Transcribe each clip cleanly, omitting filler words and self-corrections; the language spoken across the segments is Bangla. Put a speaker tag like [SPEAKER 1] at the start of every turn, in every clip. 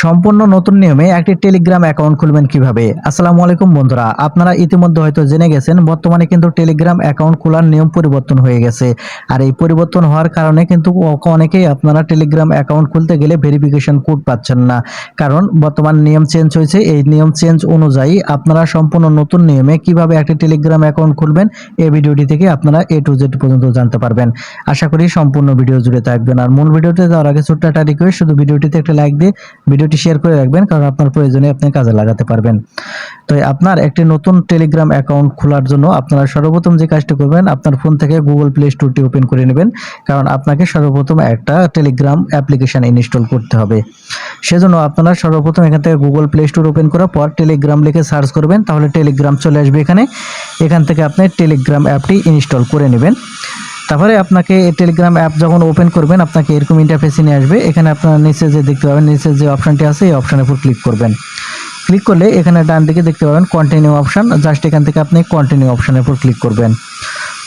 [SPEAKER 1] সম্পূর্ণ নতুন নিয়মে একটি টেলিগ্রাম অ্যাকাউন্ট খুলবেন কিভাবে। আসসালামু আলাইকুম বন্ধুরা, আপনারা ইতিমধ্যে হয়তো জেনে গেছেন বর্তমানে কিন্তু টেলিগ্রাম অ্যাকাউন্ট খোলার নিয়ম পরিবর্তন হয়ে গেছে। আর এই পরিবর্তন হওয়ার কারণে কিন্তু অনেকেই আপনারা টেলিগ্রাম অ্যাকাউন্ট খুলতে গেলে ভেরিফিকেশন কোড পাচ্ছেন না, কারণ বর্তমান নিয়ম চেঞ্জ হয়েছে। এই নিয়ম চেঞ্জ অনুযায়ী আপনারা সম্পূর্ণ নতুন নিয়মে কিভাবে একটি টেলিগ্রাম অ্যাকাউন্ট খুলবেন এই ভিডিওটি থেকে আপনারা A to Z পর্যন্ত জানতে পারবেন। আশা করি সম্পূর্ণ ভিডিও জুড়ে থাকবেন। আর মূল ভিডিওতে যাওয়ার আগে ছোট্ট একটা রিকোয়েস্ট, শুধু ভিডিওটিতে একটা লাইক দিয়ে ভিডিওটি শেয়ার করে রাখবেন, কারণ আপনার প্রয়োজনে আপনি কাজে লাগাতে পারবেন। তো আপনার একটি নতুন টেলিগ্রাম অ্যাকাউন্ট খোলার জন্য আপনারা সর্বপ্রথম যে কাজটি করবেন, আপনার ফোন থেকে গুগল প্লে স্টোরটি ওপেন করে নেবেন, কারণ আপনাকে সর্বপ্রথম একটা টেলিগ্রাম অ্যাপ্লিকেশন ইনস্টল করতে হবে। সেজন্য আপনারা সর্বপ্রথম এখান থেকে গুগল প্লে স্টোর ওপেন করার পর টেলিগ্রাম লিখে সার্চ করবেন, তাহলে টেলিগ্রাম চলে আসবে। এখান থেকে আপনি টেলিগ্রাম অ্যাপটি ইনস্টল করে নেবেন। তারপরে আপনাকে টেলিগ্রাম অ্যাপ যখন ওপেন করবেন, আপনাকে এরকম ইন্টারফেসে নিয়ে আসবে। এখানে আপনারা নিচে যে দেখতে পাবেন, নিচে যে অপশনটি আছে এই অপশনের উপর ক্লিক করবেন। ক্লিক করলে এখানে ডান দিকে দেখতে পাবেন কন্টিনিউ অপশন, জাস্ট এখান থেকে আপনি কন্টিনিউ অপশনের উপর ক্লিক করবেন।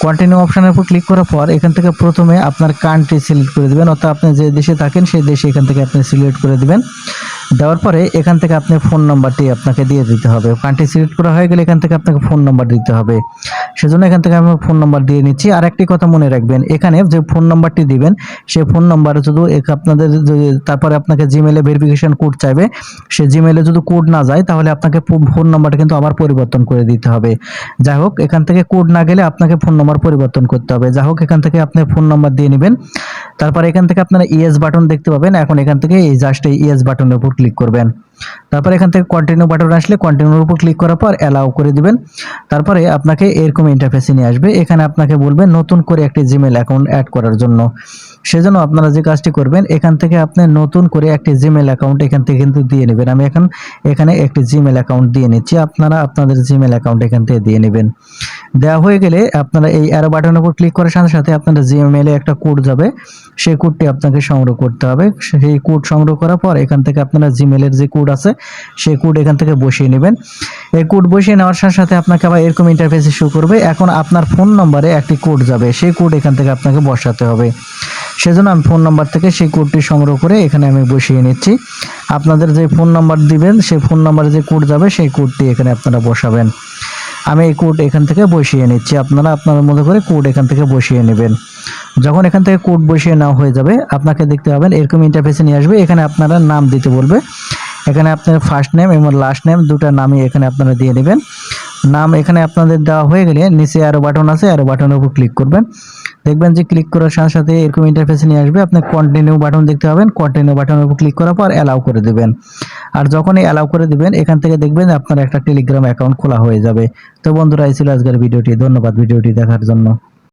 [SPEAKER 1] কন্টিনিউ অপশনের উপর ক্লিক করার পর এখান থেকে প্রথমে আপনার কান্ট্রি সিলেক্ট করে দেবেন, অর্থাৎ আপনি যে দেশে থাকেন সেই দেশে এখান থেকে আপনি সিলেক্ট করে দেবেন। দেওয়ার পরে এখান থেকে আপনি ফোন নাম্বারটি আপনাকে দিয়ে দিতে হবে। কান্ট্রি সিলেক্ট করা হয়ে গেলে এখান থেকে আপনাকে ফোন নাম্বার দিতে হবে। সেজন্য এখান থেকে আমি ফোন নাম্বার দিয়ে নিচ্ছি। আর একটি কথা মনে রাখবেন, এখানে যে ফোন নাম্বারটি দিবেন সেই ফোন নাম্বারে শুধু আপনাদের তারপরে আপনাকে জিমেলে ভেরিফিকেশন কোড চাইবে, সে জিমেলে যদি কোড না যায় তাহলে আপনাকে ফোন নাম্বারটা কিন্তু আবার পরিবর্তন করে দিতে হবে। যাই হোক, এখান থেকে কোড না গেলে আপনাকে ফোন নাম্বার পরিবর্তন করতে হবে। যাই হোক, এখান থেকে আপনি ফোন নাম্বার দিয়ে নেবেন। তারপরে এখান থেকে আপনারা ইয়েস বাটন দেখতে পাবেন। এখন এখান থেকে এই জাস্ট এই ইয়েস বাটনের উপর ক্লিক করবেন। তারপরে এখান থেকে কন্টিনিউ বাটন আসলে কন্টিনিউর উপর ক্লিক করার পর অ্যালাউ করে দিবেন। তারপরে আপনাকে এরকম ইন্টারফেসে নিয়ে আসবে। এখানে আপনাকে বলবে নতুন করে একটি জিমেল অ্যাকাউন্ট অ্যাড করার জন্য। সেজন্য আপনারা যে কাজটি করবেন, এখান থেকে আপনি নতুন করে একটি জিমেল অ্যাকাউন্ট এখান থেকে কিন্তু দিয়ে নেবেন। আমি এখানে একটি জিমেল অ্যাকাউন্ট দিয়ে নিচ্ছি, আপনারা আপনাদের জিমেল অ্যাকাউন্ট এখান থেকে দিয়ে নেবেন। দেওয়া হয়ে গেলে আপনারা এই অ্যারো বাটনের উপর ক্লিক করার সাথে সাথে আপনাদের জিমেইলে একটা কোড যাবে, সেই কোডটি আপনাকে সংগ্রহ করতে হবে। সেই কোড সংগ্রহ করার পর এখান থেকে আপনারা জিমেইলের যে কোড আছে সেই কোড এখান থেকে বসিয়ে নেবেন। এই কোড বসিয়ে নেওয়ার সাথে সাথে আপনাকে আবার এরকম ইন্টারফেসে শো করবে। এখন আপনার ফোন নম্বরে একটি কোড যাবে, সেই কোড এখান থেকে আপনাকে বসাতে হবে। সেজন্য আমি ফোন নাম্বার থেকে সেই কোডটি সংগ্রহ করে এখানে আমি বসিয়ে নিচ্ছি। আপনাদের যে ফোন নাম্বার দিবেন সেই ফোন নাম্বারে যে কোড যাবে সেই কোডটি এখানে আপনারা বসাবেন। আমি এই কোড এখান থেকে বসিয়ে নিচ্ছি, আপনারা আপনাদের মতো করে কোড এখান থেকে বসিয়ে নেবেন। যখন এখান থেকে কোড বসিয়ে নেওয়া হয়ে যাবে, আপনাকে দেখতে পাবেন এরকম ইন্টারফেসে নিয়ে আসবে। এখানে আপনারা নাম দিতে বলবে। এখানে আপনার ফার্স্ট নেম এবং লাস্ট নেম দুটো নামই এখানে আপনারা দিয়ে নেবেন। নাম এখানে আপনাদের দেওয়া হয়ে গেলে নিচে আরো বাটন আছে, আরো বাটনের উপর ক্লিক করবেন। দেখবেন যে ক্লিক করার সাথে সাথে এরকম ইন্টারফেসে নিয়ে আসবে। আপনি কন্টিনিউ বাটন দেখতে পাবেন, কন্টিনিউ বাটনের উপর ক্লিক করার পর অ্যালাউ করে দিবেন। আর যখনই অ্যালাউ করে দিবেন, এখান থেকে দেখবেন আপনার একটা টেলিগ্রাম অ্যাকাউন্ট খোলা হয়ে যাবে। তো বন্ধুরা, এই ছিল আজকের ভিডিওটি। ধন্যবাদ ভিডিওটি দেখার জন্য।